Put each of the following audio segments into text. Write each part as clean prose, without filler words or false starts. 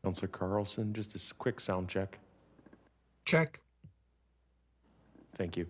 Counselor Carlson, just a quick sound check. Check. Thank you.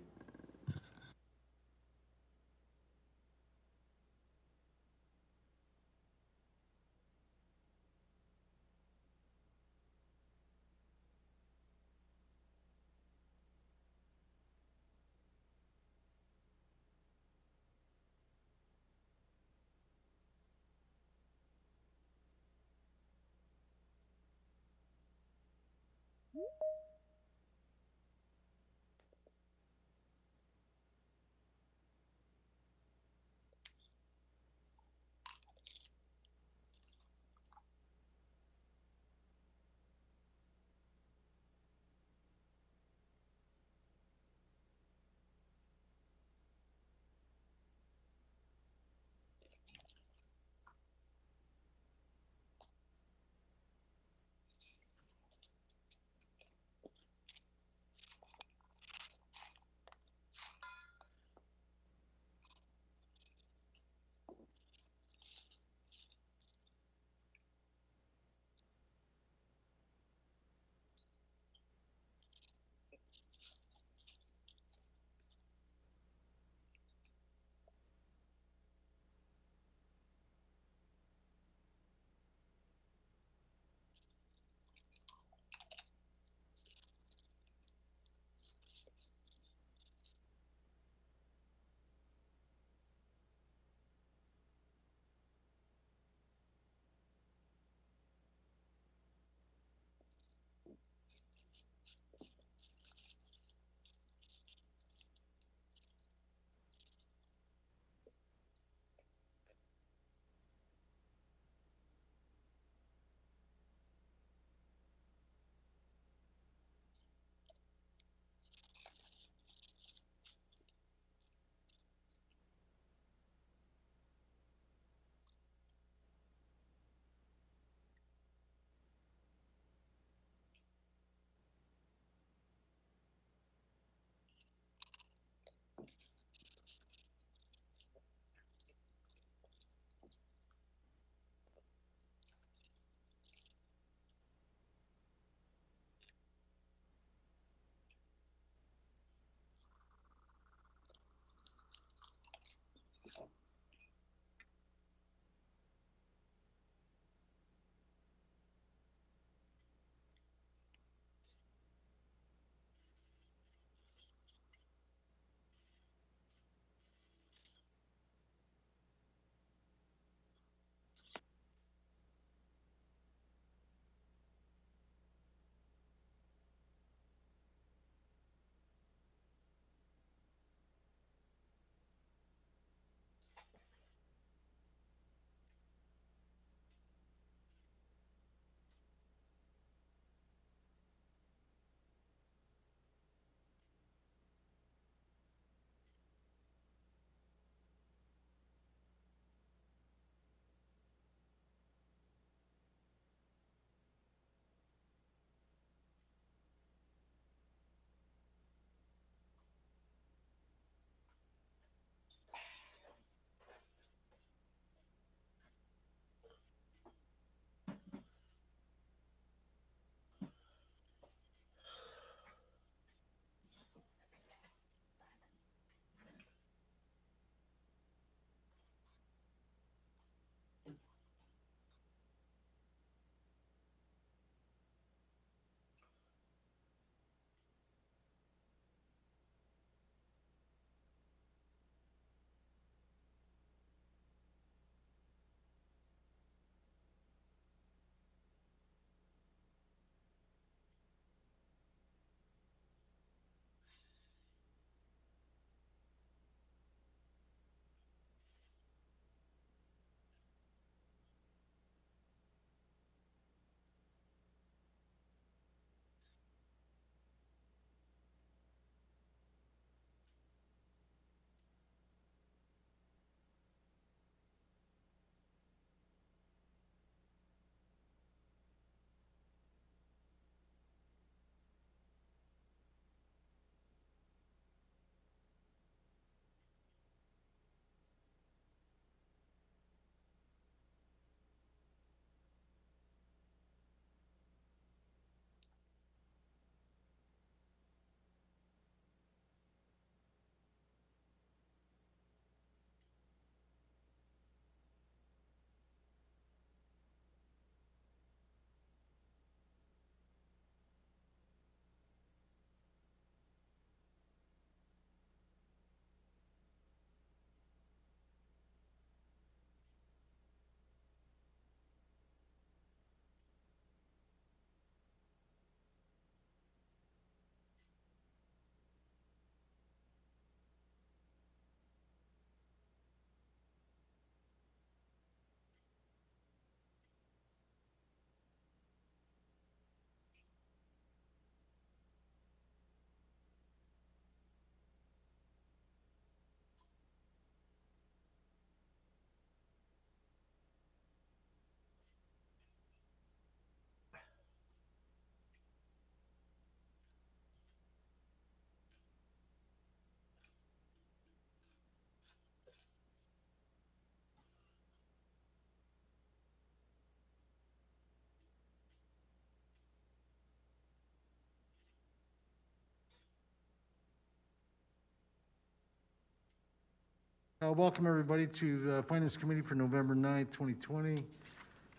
Welcome, everybody, to the Finance Committee for November 9th, 2020.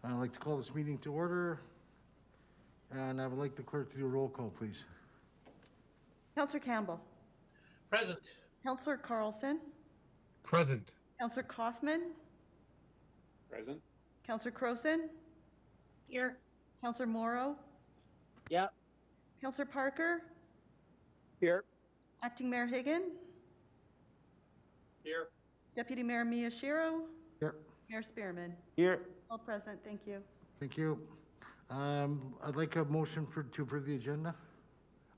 I'd like to call this meeting to order, and I would like the clerk to do a roll call, please. Councillor Campbell. Present. Councillor Carlson. Present. Councillor Kaufman. Present. Councillor Croson. Here. Councillor Morrow. Yep. Councillor Parker. Here. Acting Mayor Higgin. Here. Deputy Mayor Miyashiro. Here. Mayor Spearman. Here. All present. Thank you. Thank you. I'd like a motion to approve the agenda.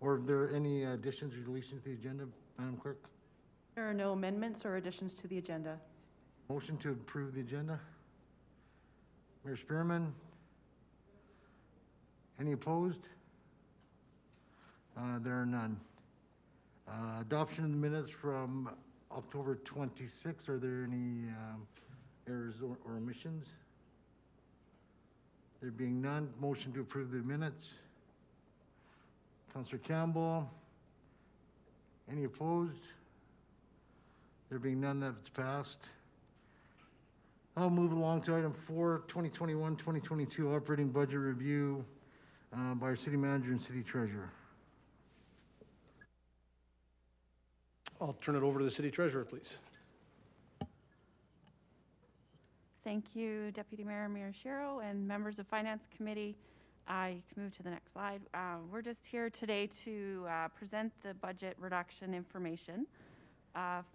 Or are there any additions or deletions to the agenda, Madam Clerk? There are no amendments or additions to the agenda. Motion to approve the agenda. Mayor Spearman. Any opposed? There are none. Adoption of the minutes from October 26th. Are there any errors or omissions? There being none, motion to approve the minutes. Councillor Campbell. Any opposed? There being none, that's passed. I'll move along to item 4, 2021-2022 operating budget review by our city manager and city treasurer. I'll turn it over to the city treasurer, please. Thank you, Deputy Mayor Miyashiro and members of Finance Committee. I can move to the next slide. We're just here today to present the budget reduction information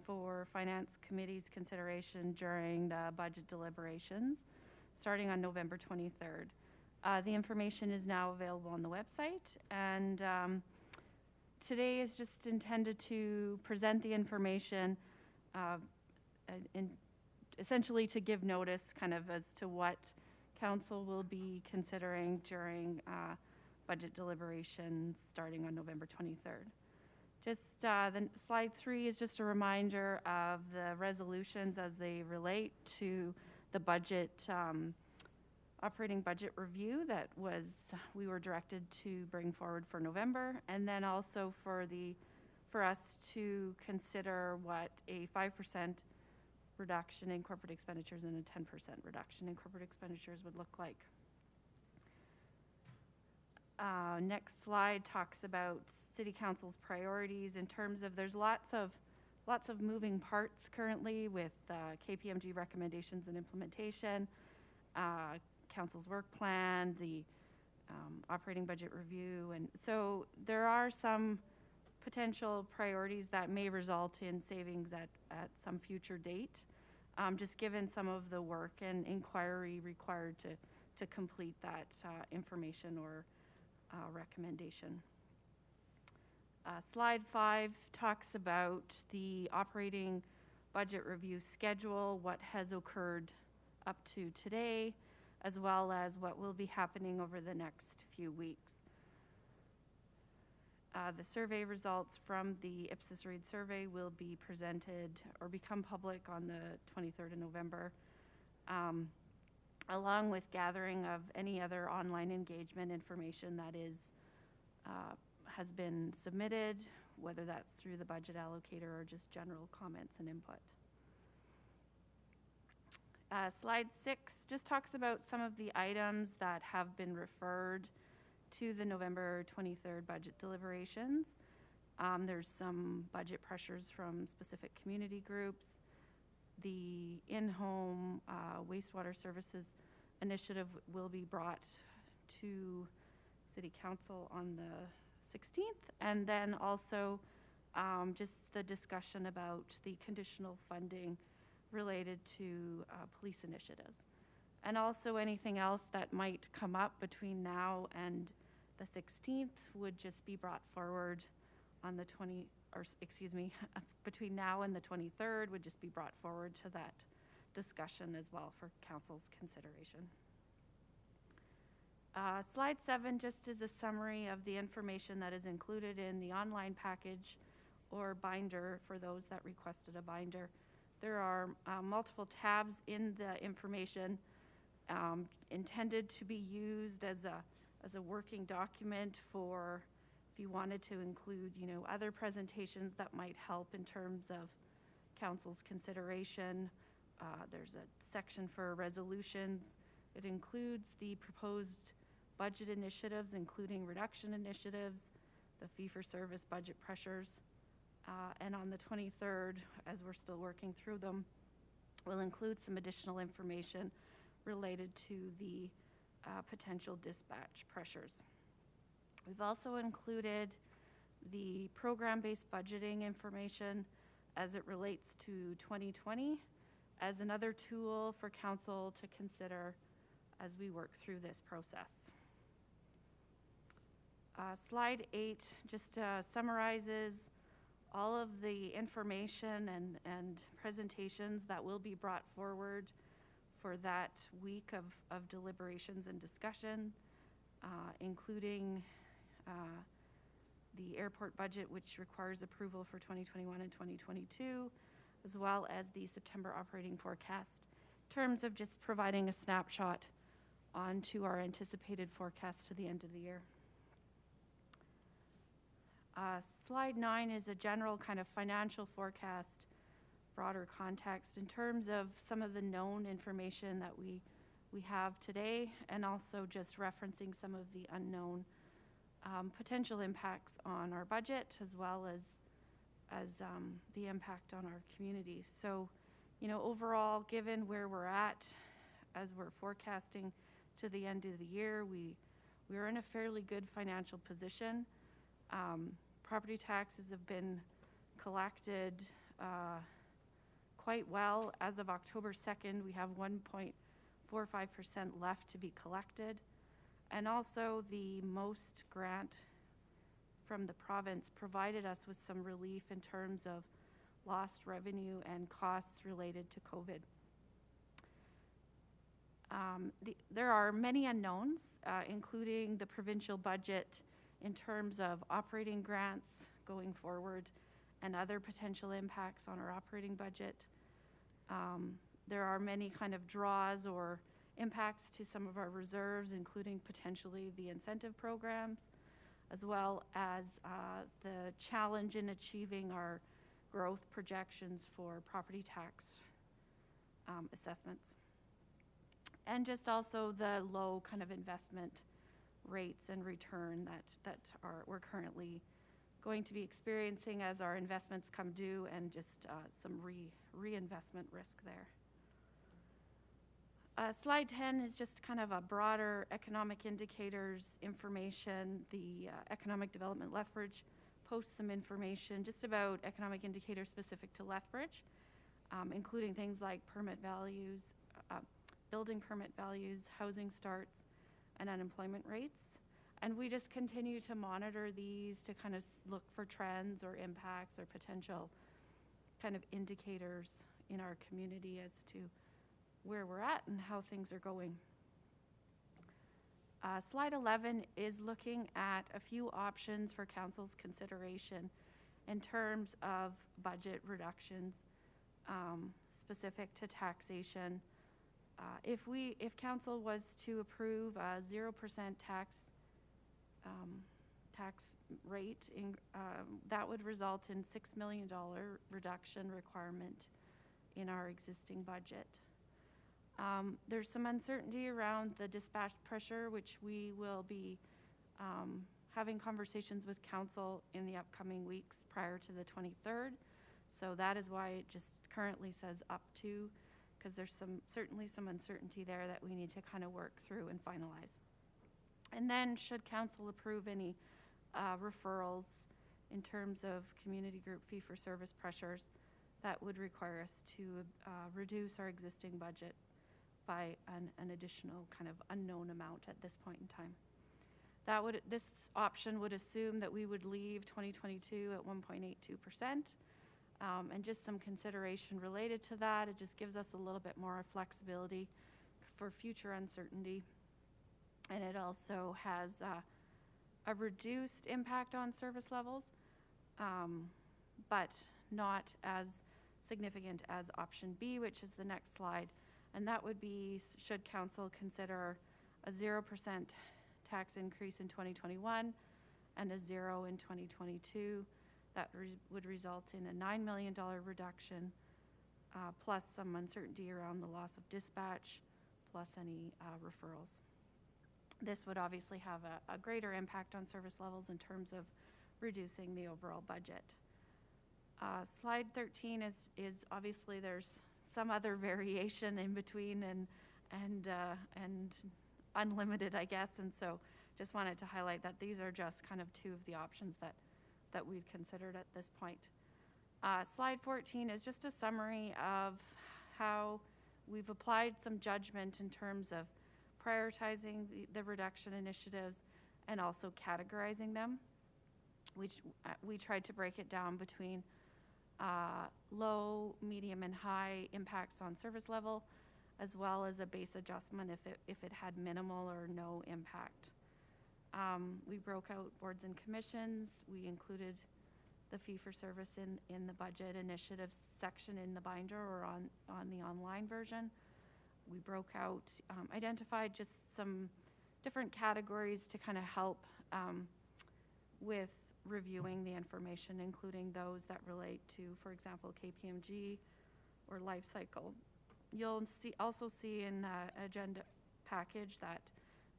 for Finance Committee's consideration during the budget deliberations starting on November 23rd. The information is now available on the website, and today is just intended to present the information essentially to give notice kind of as to what council will be considering during budget deliberations starting on November 23rd. Just the slide 3 is just a reminder of the resolutions as they relate to the budget operating budget review that we were directed to bring forward for November, and then also for us to consider what a 5% reduction in corporate expenditures and a 10% reduction in corporate expenditures would look like. Next slide talks about City Council's priorities in terms of there's lots of moving parts currently with KPMG recommendations and implementation, Council's work plan, the operating budget review, and so there are some potential priorities that may result in savings at some future date, just given some of the work and inquiry required to complete that information or recommendation. Slide 5 talks about the operating budget review schedule, what has occurred up to today, as well as what will be happening over the next few weeks. The survey results from the Ipsos Reid survey will be presented or become public on the 23rd of November, along with gathering of any other online engagement information that has been submitted, whether that's through the budget allocator or just general comments and input. Slide 6 just talks about some of the items that have been referred to the November 23rd budget deliberations. There's some budget pressures from specific community groups. The in-home wastewater services initiative will be brought to City Council on the 16th, and then also just the discussion about the conditional funding related to police initiatives. And also anything else that might come up between now and the 16th would just be brought forward on the between now and the 23rd would just be brought forward to that discussion as well for council's consideration. Slide 7 just is a summary of the information that is included in the online package or binder for those that requested a binder. There are multiple tabs in the information intended to be used as a working document for if you wanted to include, other presentations that might help in terms of, council's consideration. There's a section for resolutions. It includes the proposed budget initiatives, including reduction initiatives, the fee-for-service budget pressures. And on the 23rd, as we're still working through them, we'll include some additional information related to the potential dispatch pressures. We've also included the program-based budgeting information as it relates to 2020 as another tool for council to consider as we work through this process. Slide 8 just summarizes all of the information and presentations that will be brought forward for that week of deliberations and discussion, including the airport budget, which requires approval for 2021 and 2022, as well as the September operating forecast, in terms of just providing a snapshot onto our anticipated forecast to the end of the year. Slide 9 is a general kind of financial forecast, broader context in terms of some of the known information that we have today, and also just referencing some of the unknown potential impacts on our budget, as well as the impact on our community. So, you know, overall, given where we're at, as we're forecasting to the end of the year, we're in a fairly good financial position. Property taxes have been collected quite well. As of October 2nd, we have 1.45% left to be collected. And also the most grant from the province provided us with some relief in terms of lost revenue and costs related to COVID. There are many unknowns, including the provincial budget in terms of operating grants going forward and other potential impacts on our operating budget. There are many kind of draws or impacts to some of our reserves, including potentially the incentive programs, as well as the challenge in achieving our growth projections for property tax assessments. And just also the low kind of investment rates and return that we're currently going to be experiencing as our investments come due, and just some reinvestment risk there. Slide 10 is just kind of a broader economic indicators information. The Economic Development Lethbridge posts some information just about economic indicators specific to Lethbridge, including things like permit values, building permit values, housing starts, and unemployment rates. And we just continue to monitor these to kind of look for trends or impacts or potential kind of indicators in our community as to where we're at and how things are going. Slide 11 is looking at a few options for council's consideration in terms of budget reductions specific to taxation. If council was to approve a 0% tax rate, that would result in $6 million reduction requirement in our existing budget. There's some uncertainty around the dispatch pressure, which we will be having conversations with council in the upcoming weeks prior to the 23rd. So that is why it just currently says up to, because there's certainly some uncertainty there that we need to kind of work through and finalize. And then should council approve any referrals in terms of community group fee-for-service pressures, that would require us to reduce our existing budget by an additional kind of unknown amount at this point in time. This option would assume that we would leave 2022 at 1.82%. And just some consideration related to that. It just gives us a little bit more flexibility for future uncertainty. And it also has a reduced impact on service levels, but not as significant as option B, which is the next slide. And that would be, should council consider a 0% tax increase in 2021 and a 0 in 2022, that would result in a $9 million reduction plus some uncertainty around the loss of dispatch, plus any referrals. This would obviously have a greater impact on service levels in terms of reducing the overall budget. Slide 13 is obviously there's some other variation in between and unlimited, I guess, and so just wanted to highlight that these are just kind of two of the options that we've considered at this point. Slide 14 is just a summary of how we've applied some judgment in terms of prioritizing the reduction initiatives and also categorizing them. We tried to break it down between low, medium, and high impacts on service level, as well as a base adjustment if it had minimal or no impact. We broke out boards and commissions. We included the fee-for-service in the budget initiatives section in the binder or on the online version. We broke out, identified just some different categories to kind of help with reviewing the information, including those that relate to, for example, KPMG or life cycle. You'll also see in the agenda package that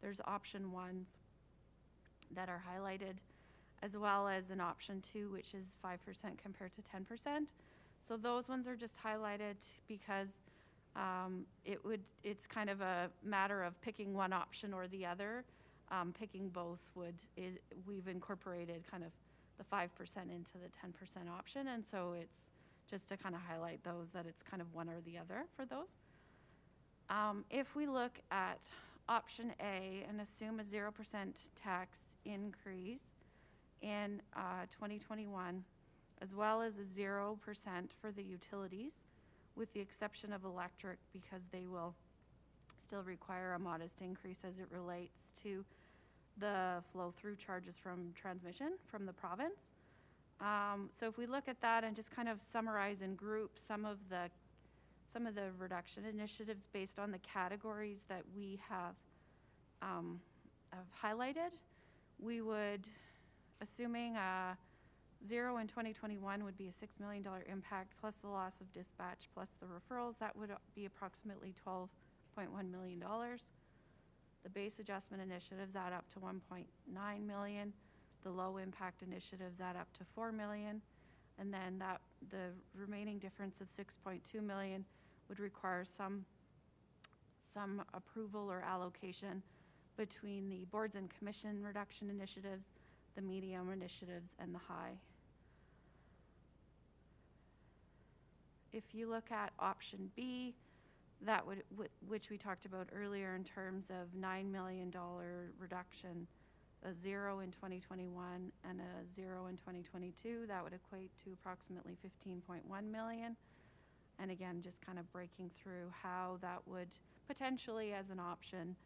there's option 1s that are highlighted, as well as an option 2, which is 5% compared to 10%. So those ones are just highlighted because it's kind of a matter of picking one option or the other. Picking both we've incorporated kind of the 5% into the 10% option, and so it's just to kind of highlight those that it's kind of one or the other for those. If we look at option A and assume a 0% tax increase in 2021, as well as a 0% for the utilities, with the exception of electric, because they will still require a modest increase as it relates to the flow-through charges from transmission from the province. So if we look at that and just kind of summarize and group some of the reduction initiatives based on the categories that we have highlighted, we would, assuming 0 in 2021 would be a $6 million impact, plus the loss of dispatch, plus the referrals, that would be approximately $12.1 million. The base adjustment initiatives add up to $1.9 million. The low impact initiatives add up to $4 million. And then the remaining difference of $6.2 million would require some approval or allocation between the boards and commission reduction initiatives, the medium initiatives, and the high. If you look at option B, that which we talked about earlier in terms of $9 million reduction, a 0 in 2021 and a 0 in 2022, that would equate to approximately $15.1 million. And again, just kind of breaking through how that would potentially, as an option,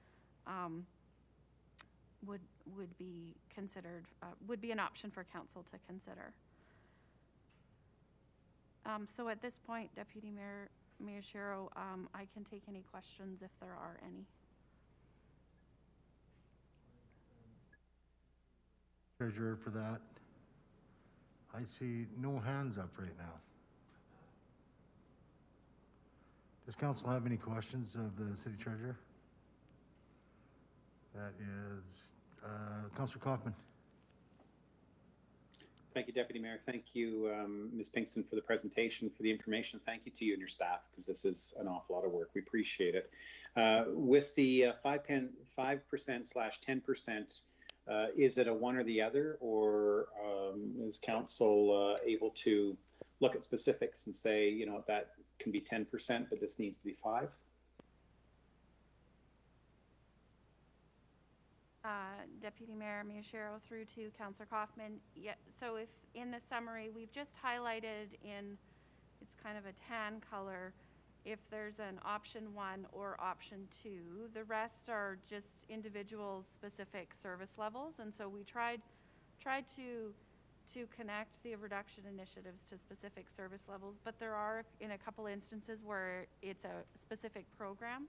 would be considered, would be an option for council to consider. So at this point, Deputy Mayor Miyashiro, I can take any questions if there are any. Treasurer for that. I see no hands up right now. Does council have any questions of the city treasurer? That is Councillor Kaufman. Thank you, Deputy Mayor. Thank you, Ms. Pinkston, for the presentation, for the information. Thank you to you and your staff, because this is an awful lot of work. We appreciate it. With the 5%/10%, is it a one or the other, or is council able to look at specifics and say, you know, that can be 10%, but this needs to be 5%? Deputy Mayor Miyashiro through to Councillor Kaufman. Yeah, so if in the summary, we've just highlighted in, it's kind of a tan color, if there's an option 1 or option 2. The rest are just individual specific service levels, and so we tried to connect the reduction initiatives to specific service levels, but there are in a couple instances where it's a specific program.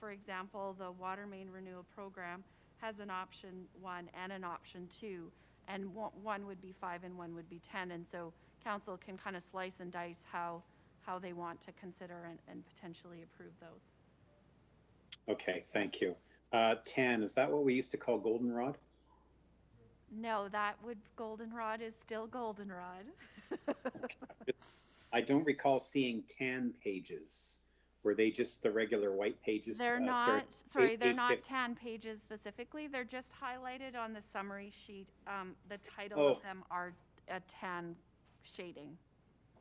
For example, the water main renewal program has an option 1 and an option 2, and one would be 5 and one would be 10, and so council can kind of slice and dice how how they want to consider and potentially approve those. Okay, thank you. 10, is that what we used to call goldenrod? No, goldenrod is still goldenrod. I don't recall seeing 10 pages. Were they just the regular white pages? They're not, starting they're not 850? 10 pages specifically. They're just highlighted on the summary sheet. The title of them are a tan shading.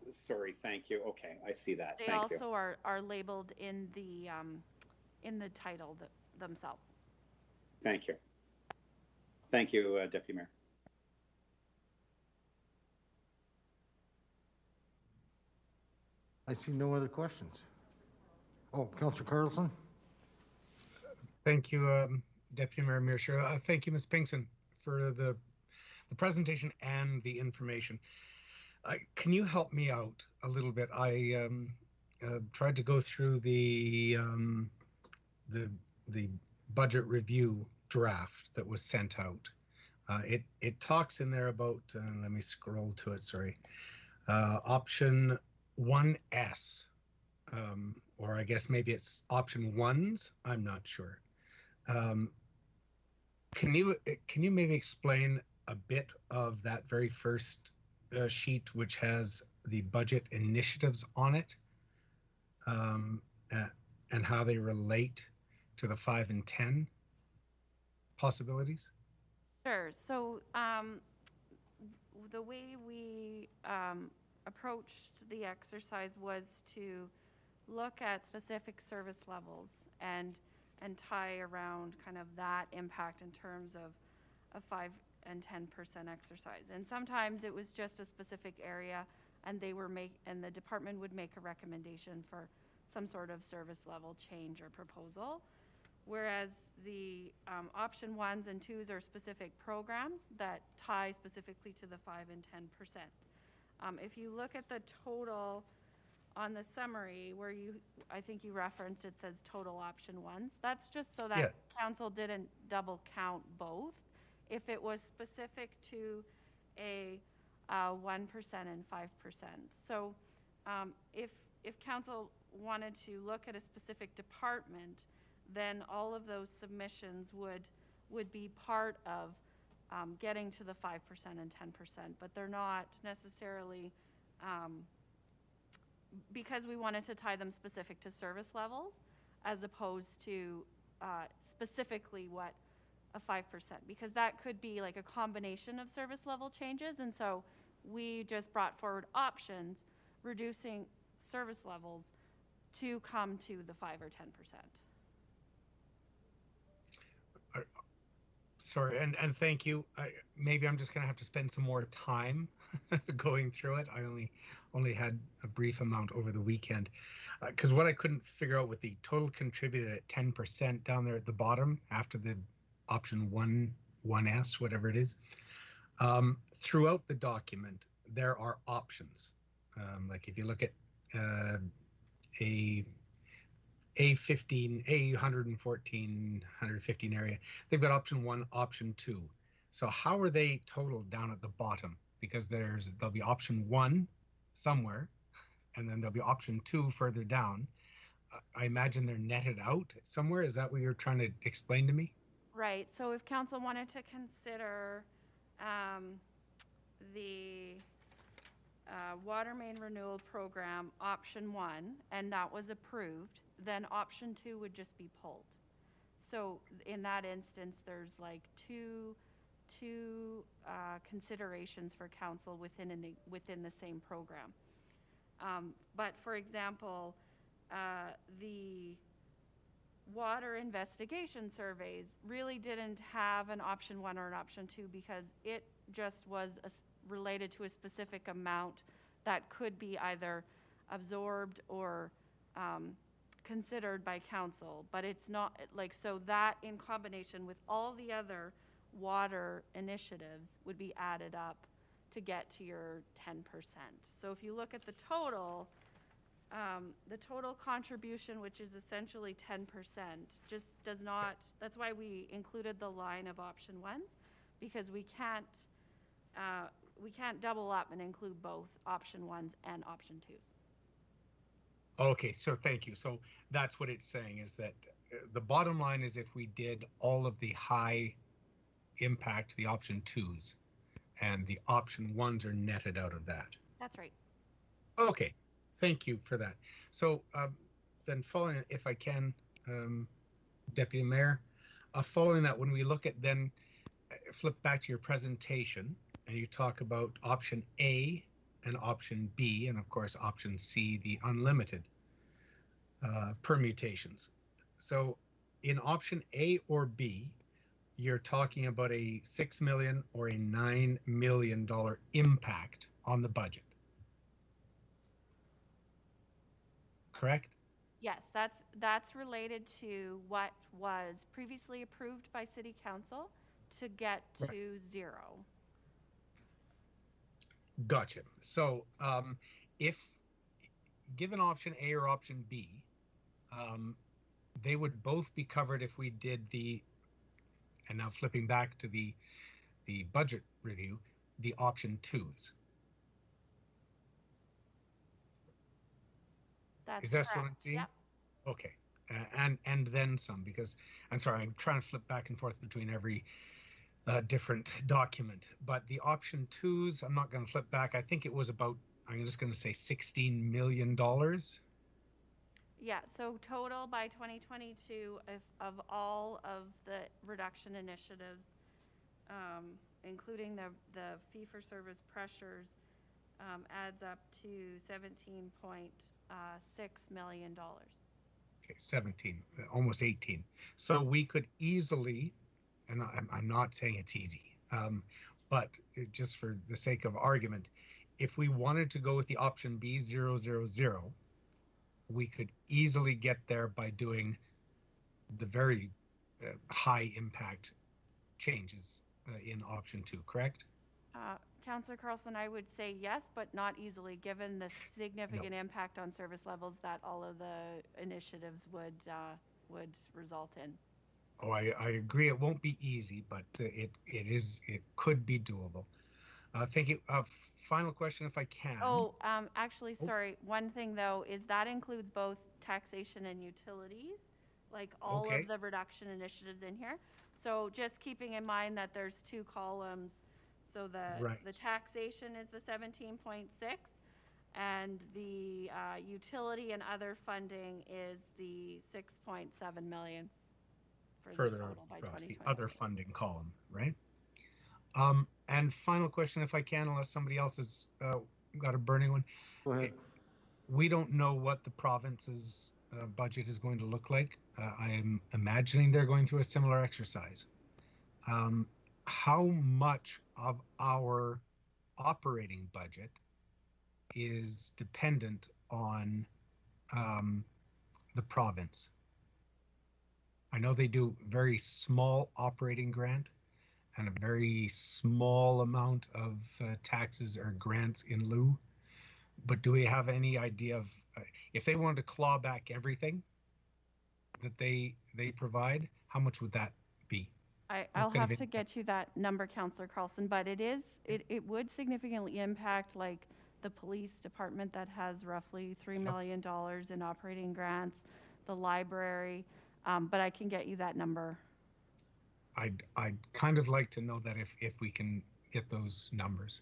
Sorry, thank you. Okay, I see that. They Thank you. also are labeled in the title themselves. Thank you. Thank you, Deputy Mayor. I see no other questions. Oh, Councillor Carlson? Thank you, Deputy Mayor Mearshira. Thank you, Ms. Pinkson, for the presentation and the information. Can you help me out a little bit? I tried to go through the budget review draft that was sent out. It talks in there about, let me scroll to it, sorry, option 1S, or I guess maybe it's option 1s, I'm not sure. Can you maybe explain a bit of that very first sheet, which has the budget initiatives on it, and how they relate to the 5 and 10 possibilities? Sure. So the way we approached the exercise was to look at specific service levels and tie around kind of that impact in terms of a 5 and 10% exercise. And sometimes it was just a specific area, and and the department would make a recommendation for some sort of service level change or proposal. Whereas the option 1s and 2s are specific programs that tie specifically to the 5 and 10%. If you look at the total on the summary where I think you referenced, it says total option 1s. That's just so that council didn't double count both. If it was specific to a 1% and 5%. So if council wanted to look at a specific department, then all of those submissions would be part of getting to the 5% and 10%, but they're not necessarily, because we wanted to tie them specific to service levels as opposed to specifically what a 5%, because that could be like a combination of service level changes. And so we just brought forward options reducing service levels to come to the 5 or 10%. Sorry, and thank you. Maybe I'm just going to have to spend some more time going through it. I only had a brief amount over the weekend, because what I couldn't figure out with the total contributed at 10% down there at the bottom after the option 1S, whatever it is. Throughout the document, there are options. Like if you look at A15, A114, 115 area, they've got option 1, option 2. So how are they totaled down at the bottom? Because there'll be option 1 somewhere, and then there'll be option 2 further down. I imagine they're netted out somewhere. Is that what you're trying to explain to me? Right. So if council wanted to consider the water main renewal program option 1, and that was approved, then option 2 would just be pulled. So in that instance, there's like two considerations for council within the same program. But for example, the water investigation surveys really didn't have an option 1 or an option 2 because it just was related to a specific amount that could be either absorbed or considered by council, but it's not like, so that in combination with all the other water initiatives would be added up to get to your 10%. So if you look at the total contribution, which is essentially 10%, just does not, that's why we included the line of option 1s, because we can't double up and include both option 1s and option 2s. Okay, so thank you. So that's what it's saying, is that the bottom line is if we did all of the high impact, the option twos, and the option ones are netted out of that. That's right. Okay, thank you for that. So then following, if I can, Deputy Mayor, following that, when we look at then, flip back to your presentation, and you talk about option A and option B, and of course option C, the unlimited permutations. So in option A or B, you're talking about a $6 million or a $9 million impact on the budget. Correct? Yes, that's related to what was previously approved by City Council to get Right. to zero. Gotcha. So if given option A or option B, they would both be covered if we did the, and now flipping back to the budget review, the option twos. That's Is that correct. what I'm seeing? Yep. Okay. And then some, because I'm sorry, I'm trying to flip back and forth between every different document. But the option twos, I'm not going to flip back. I think it was about, I'm just going to say $16 million. Yeah, so total by 2022 of all of the reduction initiatives, including the fee-for-service pressures, adds up to $17.6 million. Okay, 17, almost 18. So we could easily, and I'm not saying it's easy, but just for the sake of argument, if we wanted to go with the option B 000, we could easily get there by doing the very high impact changes in option 2, correct? Councillor Carlson, I would say yes, but not easily, given the significant impact on service levels that all of the initiatives would result in. Oh, I agree. It won't be easy, but it could be doable. Thank you. Final question, if I can. Oh, actually, sorry. One thing though is that includes both taxation and utilities, like all Okay. of the reduction initiatives in here. So just keeping in mind that there's two columns. So Right. the taxation is the 17.6, and the utility and other funding is the 6.7 million for Further the out total by across the 2022. other funding column, right? And final question, if I can, unless somebody else has got a burning one. Go ahead. We don't know what the province's budget is going to look like. I'm imagining they're going through a similar exercise. How much of our operating budget is dependent on the province? I know they do very small operating grant and a very small amount of taxes or grants in lieu. But do we have any idea of if they wanted to claw back everything that they provide, how much would that be? I'll kind of have to get you that number, Councillor Carlson, but it would significantly impact like the police department that has roughly $3 million in operating grants, the library, but I can get you that number. I'd kind of like to know that if we can get those numbers.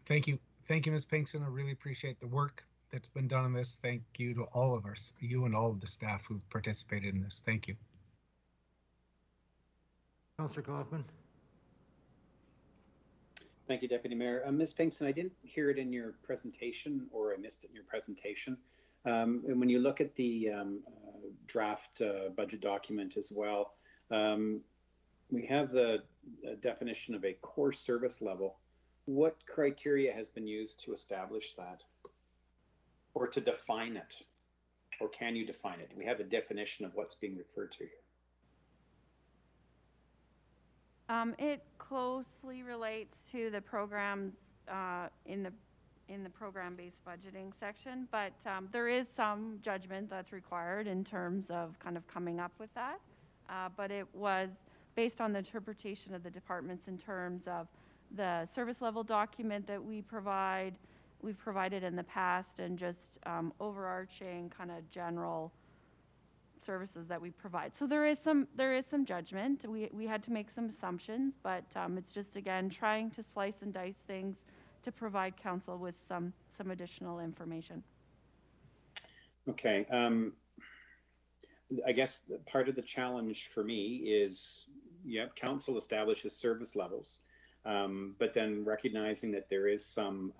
Thank you, Ms. Pinkston. I really appreciate the work that's been done on this. Thank you to all of us, you and all of the staff who participated in this. Thank you. Councillor Kaufman? Thank you, Deputy Mayor. Ms. Pinkston, I didn't hear it in your presentation, or I missed it in your presentation. And when you look at the draft budget document as well, we have the definition of a core service level. What criteria has been used to establish that, or to define it? Or can you define it? Do we have a definition of what's being referred to here? It closely relates to the programs in the program-based budgeting section, but there is some judgment that's required in terms of kind of coming up with that. But it was based on the interpretation of the departments in terms of the service level document that we provide, we've provided in the past, and just overarching kind of general services that we provide. So there is some judgment. We had to make some assumptions, but it's just, again, trying to slice and dice things to provide council with some additional information. Okay. I guess part of the challenge for me is, council establishes service levels, but then recognizing that there is some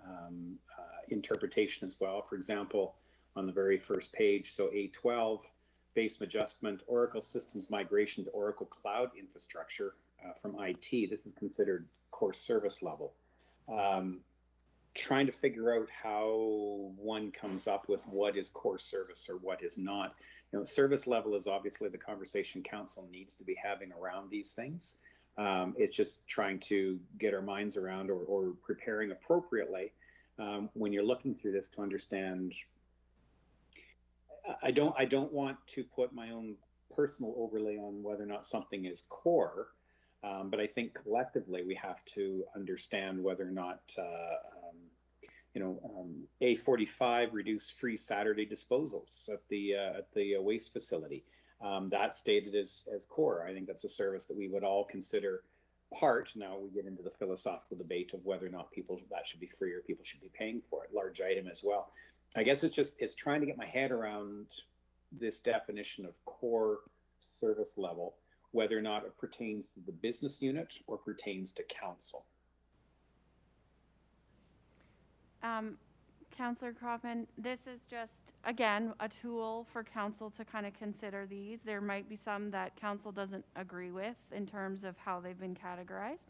interpretation as well. For example, on the very first page, so A12, base adjustment, Oracle systems migration to Oracle cloud infrastructure from IT. This is considered core service level. Trying to figure out how one comes up with what is core service or what is not. Service level is obviously the conversation council needs to be having around these things. It's just trying to get our minds around or preparing appropriately when you're looking through this to understand. I don't want to put my own personal overlay on whether or not something is core, but I think collectively we have to understand whether or not A45 reduce free Saturday disposals at the waste facility. That's stated as core. I think that's a service that we would all consider part. Now we get into the philosophical debate of whether or not that should be free or people should be paying for it. Large item as well. I guess it's trying to get my head around this definition of core service level, whether or not it pertains to the business unit or pertains to council. Councillor Kaufman, this is just, again, a tool for council to kind of consider these. There might be some that council doesn't agree with in terms of how they've been categorized.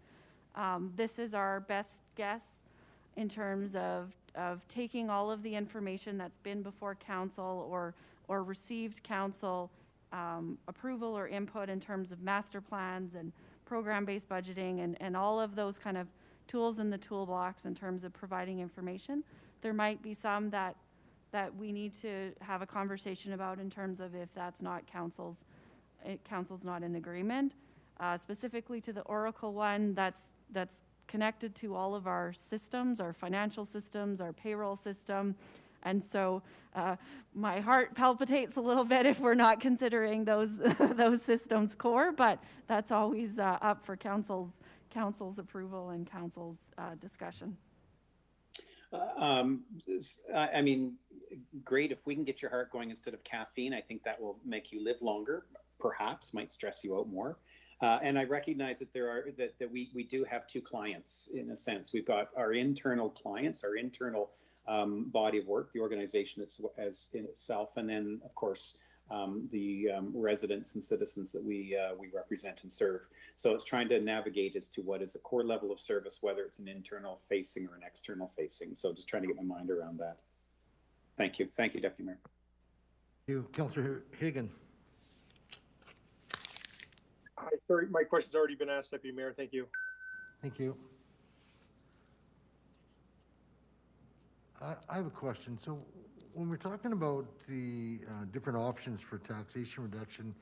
This is our best guess in terms of taking all of the information that's been before council or received council approval or input in terms of master plans and program-based budgeting and all of those kind of tools in the toolbox in terms of providing information. There might be some that we need to have a conversation about in terms of if that's not council's not in agreement. Specifically to the Oracle one, that's connected to all of our systems, our financial systems, our payroll system. And so my heart palpitates a little bit if we're not considering those those systems core, but that's always up for council's approval and council's discussion. I mean, great. If we can get your heart going instead of caffeine, I think that will make you live longer, perhaps might stress you out more. And I recognize that that we do have two clients in a sense. We've got our internal clients, our internal body of work, the organization as in itself, and then of course the residents and citizens that we represent and serve. So it's trying to navigate as to what is a core level of service, whether it's an internal facing or an external facing. So just trying to get my mind around that. Thank you, Deputy Mayor. Thank you, Councillor Higgin. Hi, sorry, my question's already been asked, Deputy Mayor. Thank you. Thank you. I have a question. So when we're talking about the different options for taxation reduction,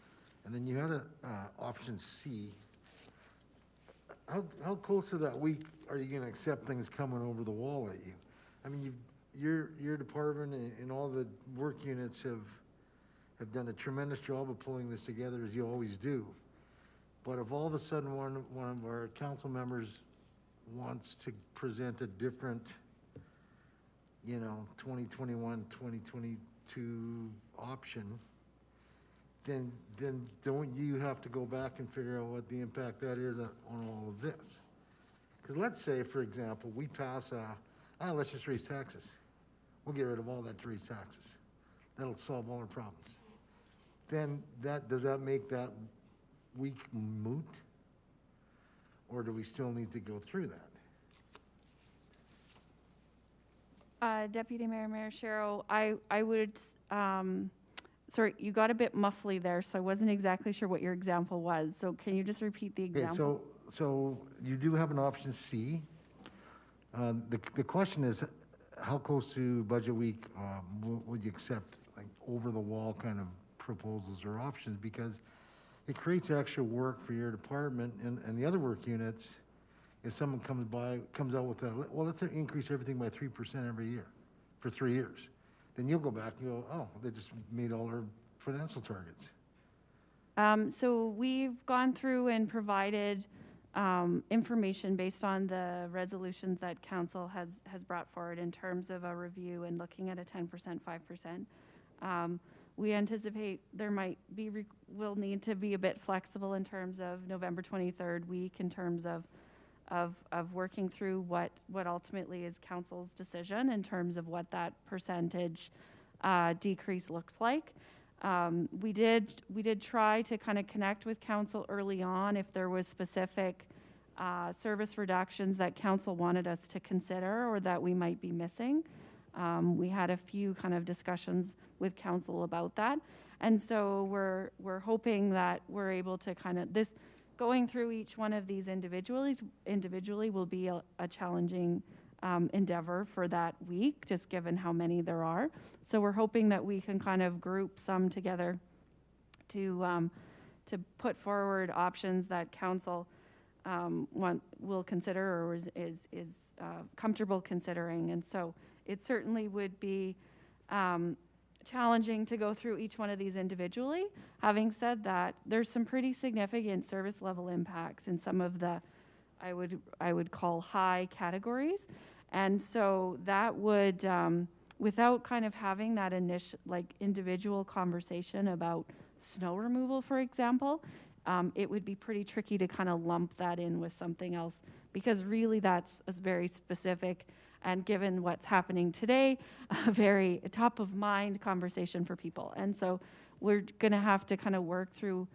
and then you had a option C, how close to that week are you going to accept things coming over the wall at you? I mean, your department and all the work units have done a tremendous job of pulling this together, as you always do. But if all of a sudden one of our council members wants to present a different, 2021, 2022 option, then don't you have to go back and figure out what the impact that is on all of this? Because let's say, for example, we pass let's just raise taxes. We'll get rid of all that to raise taxes. That'll solve all our problems. Then does that make that week moot? Or do we still need to go through that? Deputy Mayor Shero, I would, sorry, you got a bit muffly there, so I wasn't exactly sure what your example was. So can you just repeat the example? Okay, so you do have an option C. The question is, how close to budget week would you accept like over the wall kind of proposals or options? Because it creates extra work for your department and the other work units. if someone comes out with a, well, let's increase everything by 3% every year for 3 years, then you'll go back and go, oh, they just made all our financial targets. So we've gone through and provided information based on the resolutions that council has brought forward in terms of a review and looking at a 10%, 5%. We anticipate there will need to be a bit flexible in terms of November 23rd week, in terms of working through what ultimately is council's decision in terms of what that percentage decrease looks like. We did try to kind of connect with council early on if there was specific service reductions that council wanted us to consider or that we might be missing. We had a few kind of discussions with council about that, and so we're hoping that we're able to kind of going through each one of these individually will be a challenging endeavor for that week, just given how many there are. So we're hoping that we can kind of group some together to put forward options that council will consider or is comfortable considering. And so it certainly would be challenging to go through each one of these individually. Having said that, there's some pretty significant service level impacts in some of the I would call high categories. And so that would, without kind of having that initial, individual conversation about snow removal, for example, it would be pretty tricky to kind of lump that in with something else, because really that's a very specific, and given what's happening today, a very top of mind conversation for people. And so we're going to have to kind of work through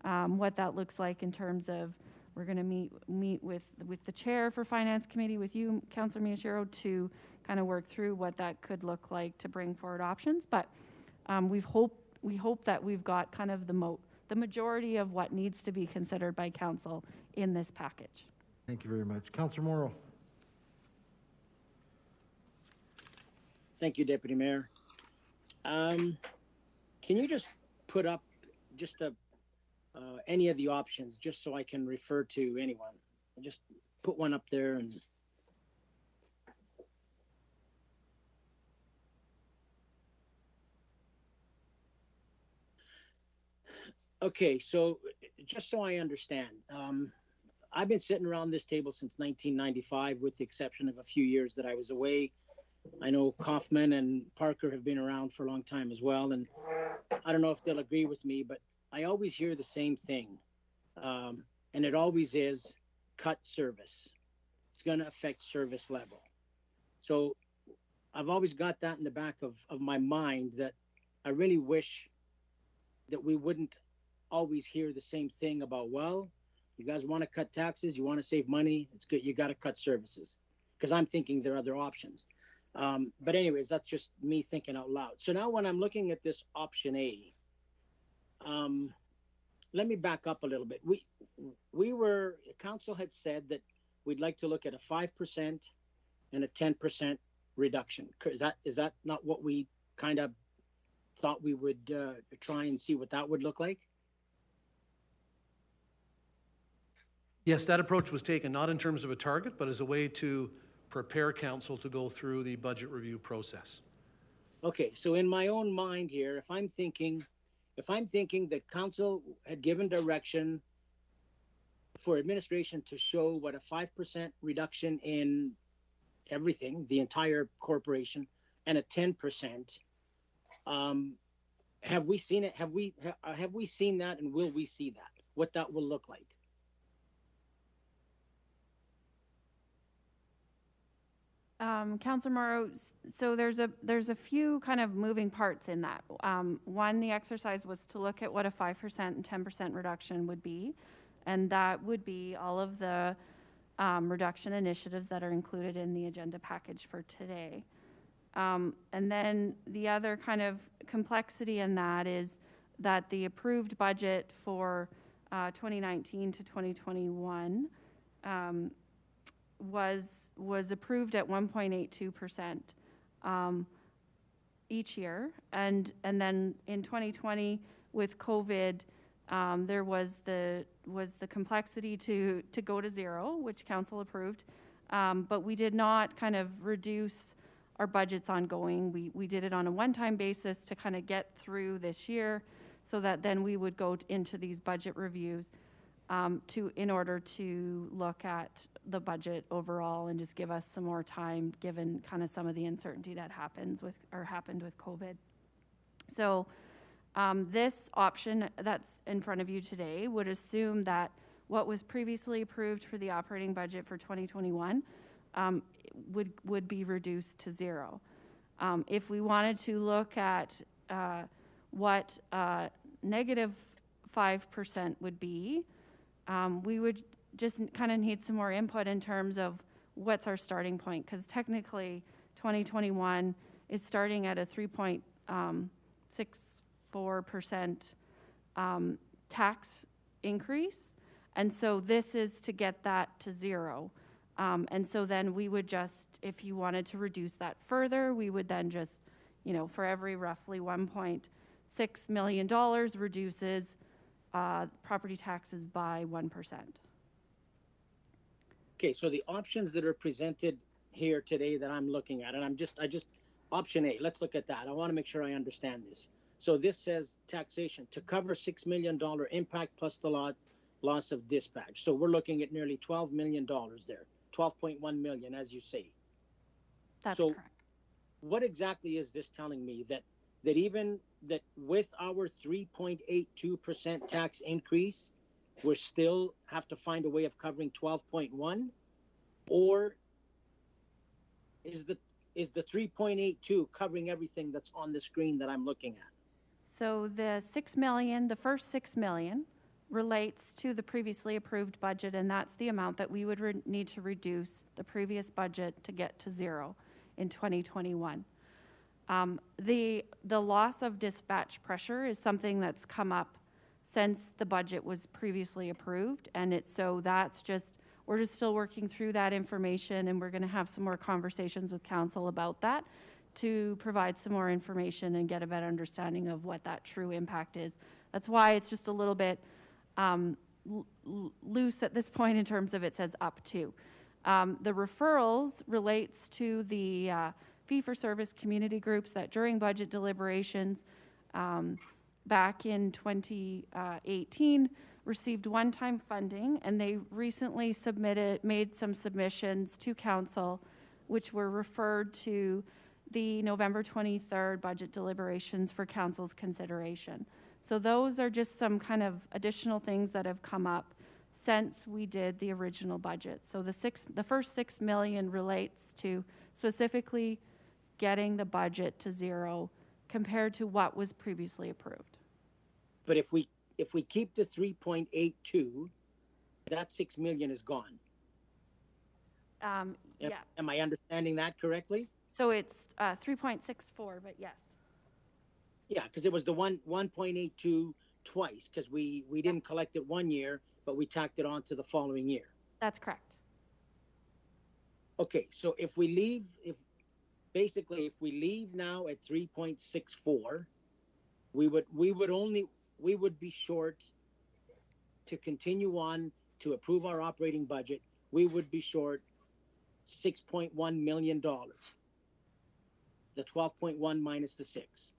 what that looks like in terms of, we're going to meet with the chair for Finance Committee, with you, Councillor Miyashiro, to kind of work through what that could look like to bring forward options. But we hope that we've got kind of the majority of what needs to be considered by council in this package. Thank you very much. Councillor Morrow. Thank you, Deputy Mayor. Can you just put up just any of the options, just so I can refer to anyone? Just put one up there. And okay, so just so I understand, I've been sitting around this table since 1995, with the exception of a few years that I was away. I know Kaufman and Parker have been around for a long time as well, and I don't know if they'll agree with me, but I always hear the same thing, and it always is cut service. It's going to affect service level. So I've always got that in the back of my mind, that I really wish that we wouldn't always hear the same thing about, well, you guys want to cut taxes, you want to save money, it's good, you got to cut services, because I'm thinking there are other options. But anyways, that's just me thinking out loud. So now when I'm looking at this option A, let me back up a little bit. Council had said that we'd like to look at a 5% and a 10% reduction. Is that not what we kind of thought we would try and see what that would look like? Yes, that approach was taken not in terms of a target, but as a way to prepare council to go through the budget review process. Okay, so in my own mind here, if I'm thinking that council had given direction for administration to show what a 5% reduction in everything, the entire corporation, and a 10%, have we seen it? Have we seen that, and will we see that? What that will look like? Councillor Morrow, so there's a few kind of moving parts in that. One, the exercise was to look at what a 5% and 10% reduction would be, and that would be all of the reduction initiatives that are included in the agenda package for today. And then the other kind of complexity in that is that the approved budget for 2019 to 2021 was approved at 1.82% each year, and then in 2020 with COVID, There was the complexity to go to zero, which council approved, but we did not kind of reduce our budgets ongoing. We did it on a one-time basis to kind of get through this year, so that then we would go into these budget reviews in order to look at the budget overall and just give us some more time, given kind of some of the uncertainty that happened with COVID. So this option that's in front of you today would assume that what was previously approved for the operating budget for 2021 would be reduced to zero. If we wanted to look at what negative 5% would be, we would just kind of need some more input in terms of what's our starting point, because technically 2021 is starting at a 3.64% tax increase, and so this is to get that to zero. And so then we would just, if you wanted to reduce that further, we would then just, for every roughly $1.6 million reduces property taxes by 1%. Okay, so the options that are presented here today that I'm looking at, and option A, let's look at that. I want to make sure I understand this. So this says taxation to cover $6 million impact plus the loss of dispatch. So we're looking at nearly $12 million there, 12.1 million, as you say. That's so correct. What exactly is this telling me? That even that with our 3.82% tax increase, we still have to find a way of covering 12.1, or is the 3.82 covering everything that's on the screen that I'm looking at? So the $6 million, the first $6 million relates to the previously approved budget, and that's the amount that we would need to reduce the previous budget to get to zero in 2021. The loss of dispatch pressure is something that's come up since the budget was previously approved, and we're just still working through that information, and we're going to have some more conversations with council about that to provide some more information and get a better understanding of what that true impact is. That's why it's just a little bit loose at this point in terms of it says up to. The referrals relates to the fee-for-service community groups that during budget deliberations back in 2018 received one-time funding, and they recently made some submissions to council, which were referred to the November 23rd budget deliberations for council's consideration. So those are just some kind of additional things that have come up since we did the original budget. So the first $6 million relates to specifically getting the budget to zero compared to what was previously approved. But if we keep the 3.82, that $6 million is gone. Yeah. Am I understanding that correctly? So it's 3.64, but yes. Yeah, because it was the 1.82 twice, because we didn't collect it one year, but we tacked it on to the following year. That's correct. Okay, so if we leave now at 3.64, we would be short to continue on to approve our operating budget. We would be short $6.1 million. The 12.1 minus the 6.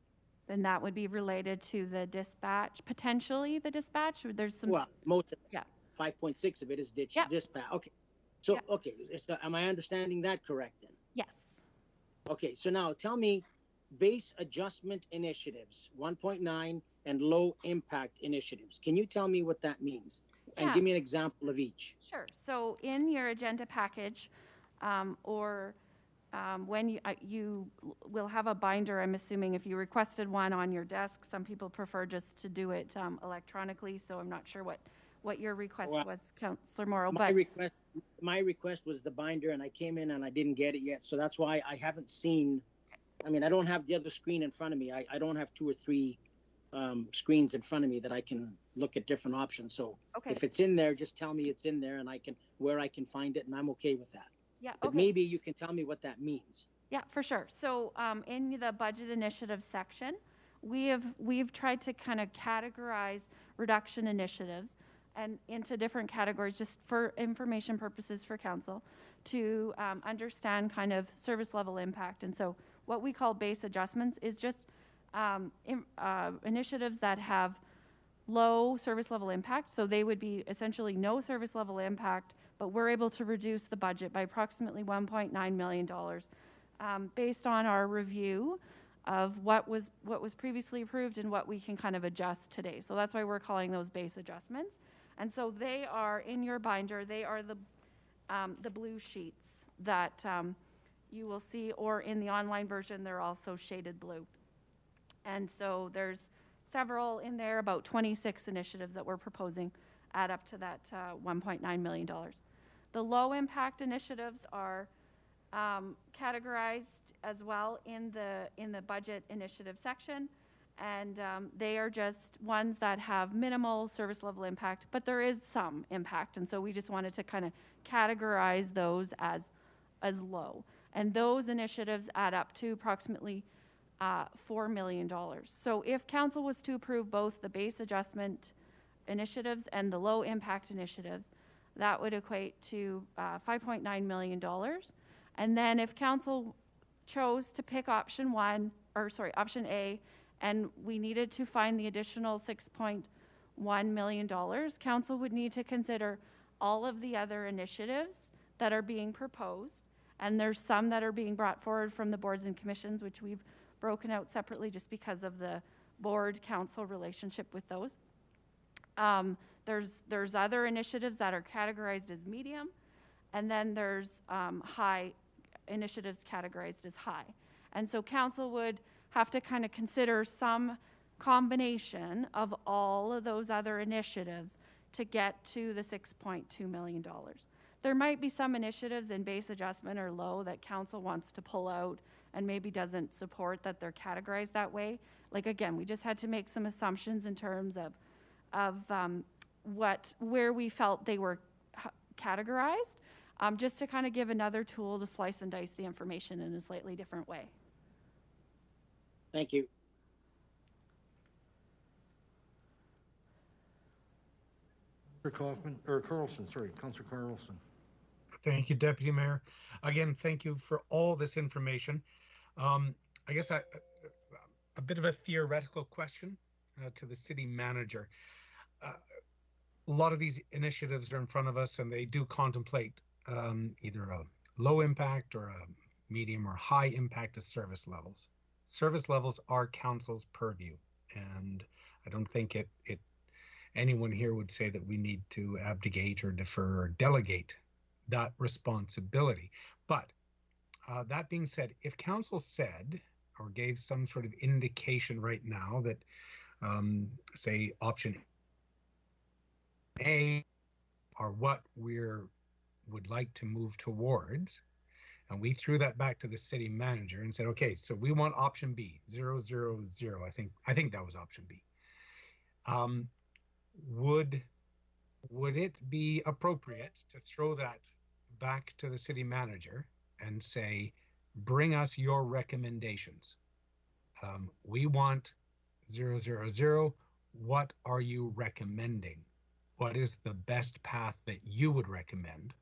Then that would be related to the dispatch, potentially the dispatch. There's some. Well, most of yeah. 5.6 of it is dispatch. Okay. So, Yep. okay. So am I understanding that correct then? Yes. Okay. So now tell me base adjustment initiatives, 1.9, and low impact initiatives. Can you tell me what that means? And give me an example of each. Sure. So in your agenda package, when you will have a binder, I'm assuming if you requested one on your desk. Some people prefer just to do it electronically, so I'm not sure what your request was, Councillor Morrow. My request was the binder, and I came in and I didn't get it yet, so that's why I haven't seen. I mean, I don't have the other screen in front of me. I don't have 2 or 3 screens in front of me that I can look at different options. So if it's in there, just tell me it's in there, and where I can find it, and I'm okay with that. Yeah, but maybe you can tell me what that means. Yeah, for sure. So in the budget initiative section, we've tried to kind of categorize reduction initiatives and into different categories, just for information purposes for council, to understand kind of service level impact. And so what we call base adjustments is just initiatives that have low service level impact. So they would be essentially no service level impact, but we're able to reduce the budget by approximately $1.9 million based on our review of what was previously approved and what we can kind of adjust today. So that's why we're calling those base adjustments. And so they are in your binder. They are the blue sheets that you will see, or in the online version, they're also shaded blue. And so there's several in there, about 26 initiatives that we're proposing, add up to that $1.9 million. The low impact initiatives are categorized as well in the budget initiative section, and they are just ones that have minimal service level impact, but there is some impact, and so we just wanted to kind of categorize those as low. And those initiatives add up to approximately $4 million. So if council was to approve both the base adjustment initiatives and the low impact initiatives, that would equate to $5.9 million. And then if council chose to pick option A, and we needed to find the additional $6.1 million, council would need to consider all of the other initiatives that are being proposed. And there's some that are being brought forward from the boards and commissions, which we've broken out separately just because of the board-council relationship with those. There's other initiatives that are categorized as medium, and then there's high initiatives categorized as high. And so council would have to kind of consider some combination of all of those other initiatives to get to the $6.2 million. There might be some initiatives in base adjustment or low that council wants to pull out and maybe doesn't support that they're categorized that way. Like, again, we just had to make some assumptions in terms of where we felt they were categorized, just to kind of give another tool to slice and dice the information in a slightly different way. Thank you. Councillor Carlson. Thank you, Deputy Mayor. Again, thank you for all this information. I guess a bit of a theoretical question to the city manager. A lot of these initiatives are in front of us, and they do contemplate either a low impact or a medium or high impact of service levels. Service levels are council's purview, and I don't think anyone here would say that we need to abdicate or defer or delegate that responsibility. But that being said, if council said or gave some sort of indication right now that, say, option A are what would like to move towards, and we threw that back to the city manager and said, okay, so we want option B, 000. I think that was option B. Would it be appropriate to throw that back to the city manager and say, bring us your recommendations? We want 000. What are you recommending? What is the best path that you would recommend?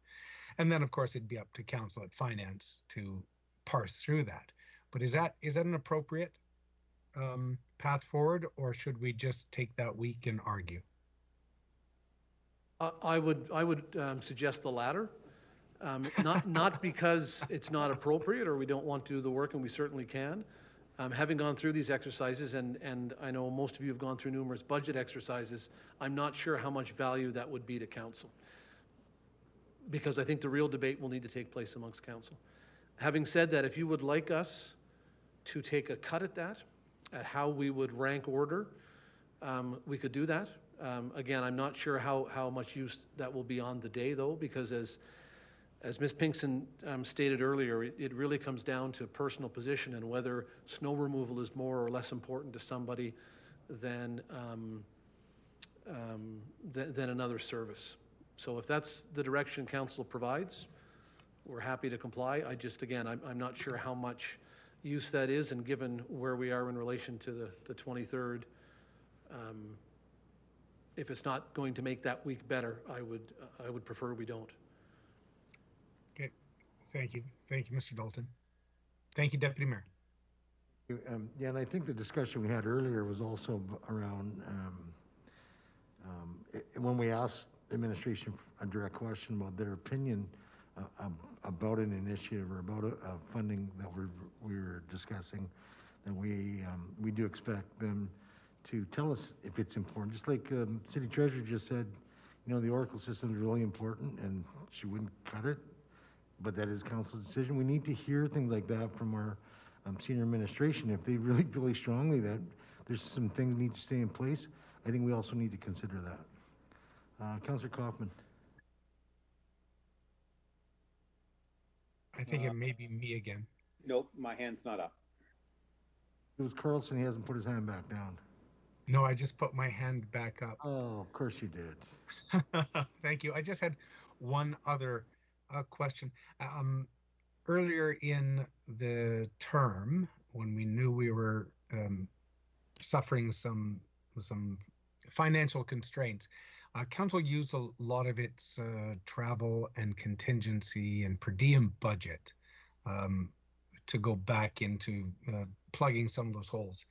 And then, of course, it'd be up to council at finance to parse through that. But is that an appropriate path forward, or should we just take that week and argue? I would suggest the latter. Not because it's not appropriate or we don't want to do the work, and we certainly can. Having gone through these exercises, and I know most of you have gone through numerous budget exercises, I'm not sure how much value that would be to council, because I think the real debate will need to take place amongst council. Having said that, if you would like us to take a cut at that, at how we would rank order, we could do that. Again, I'm not sure how much use that will be on the day, though, because as Ms. Pinkson stated earlier, it really comes down to personal position and whether snow removal is more or less important to somebody than another service. So if that's the direction council provides, we're happy to comply. Again, I'm not sure how much use that is, and given where we are in relation to the 23rd, if it's not going to make that week better, I would prefer we don't. Okay, thank you. Thank you, Mr. Dalton. Thank you, Deputy Mayor. Yeah, and I think the discussion we had earlier was also around, when we asked administration a direct question about their opinion about an initiative or about a funding that we were discussing, that we do expect them to tell us if it's important. Just like City Treasurer just said, you know, the Oracle system is really important and she wouldn't cut it, but that is council's decision. We need to hear things like that from our senior administration. If they really feel strongly that there's some things that need to stay in place, I think we also need to consider that. Councillor Kaufman. I think it may be me again. Nope, my hand's not up. It was Carlson, he hasn't put his hand back down. No, I just put my hand back up. Oh, of course you did. Thank you. I just had one other question. Earlier in the term, when we knew we were suffering some financial constraints, council used a lot of its travel and contingency and per diem budget to go back into plugging some of those holes.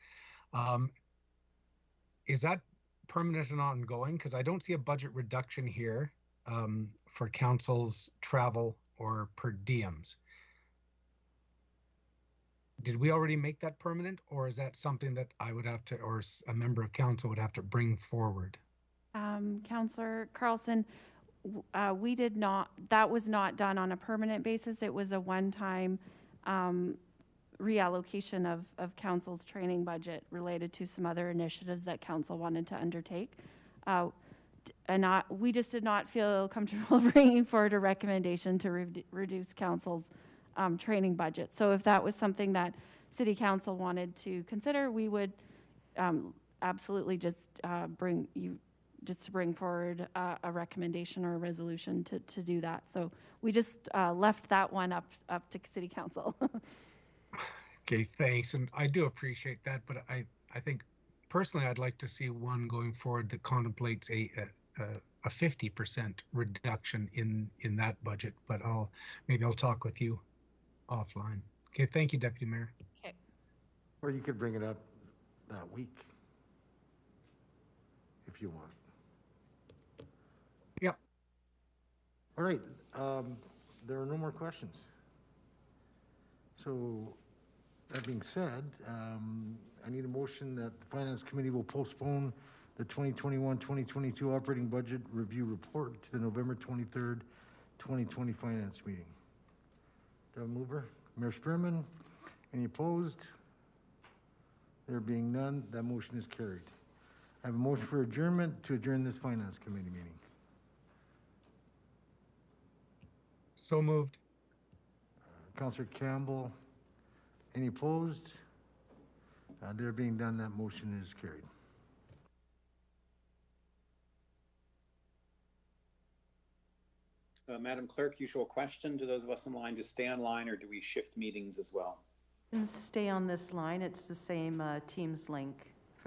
Is that permanent and ongoing? Because I don't see a budget reduction here for council's travel or per diems. Did we already make that permanent, or is that something that I would have to, or a member of council would have to bring forward? Councillor Carlson, we did not, that was not done on a permanent basis. It was a one-time reallocation of council's training budget related to some other initiatives that council wanted to undertake. We just did not feel comfortable bringing forward a recommendation to reduce council's training budget. So if that was something that City Council wanted to consider, we would absolutely just bring forward a recommendation or a resolution to do that. So we just left that one up to City Council. Okay, thanks. And I do appreciate that, but I think personally I'd like to see one going forward that contemplates a 50% reduction in that budget, but maybe I'll talk with you offline. Okay, thank you, Deputy Mayor. Okay. Or you could bring it up that week if you want. Yep. All right, there are no more questions. So that being said, I need a motion that the Finance Committee will postpone the 2021-2022 operating budget review report to the November 23rd, 2020 Finance meeting. Do I have a mover? Mayor Spearman. Any opposed? There being none, that motion is carried. I have a motion for adjournment to adjourn this Finance Committee meeting. So moved. Councillor Campbell. Any opposed? There being done, that motion is carried. Madam Clerk, usual question. Do those of us in line just stay online, or do we shift meetings as well? And stay on this line. It's the same Teams link.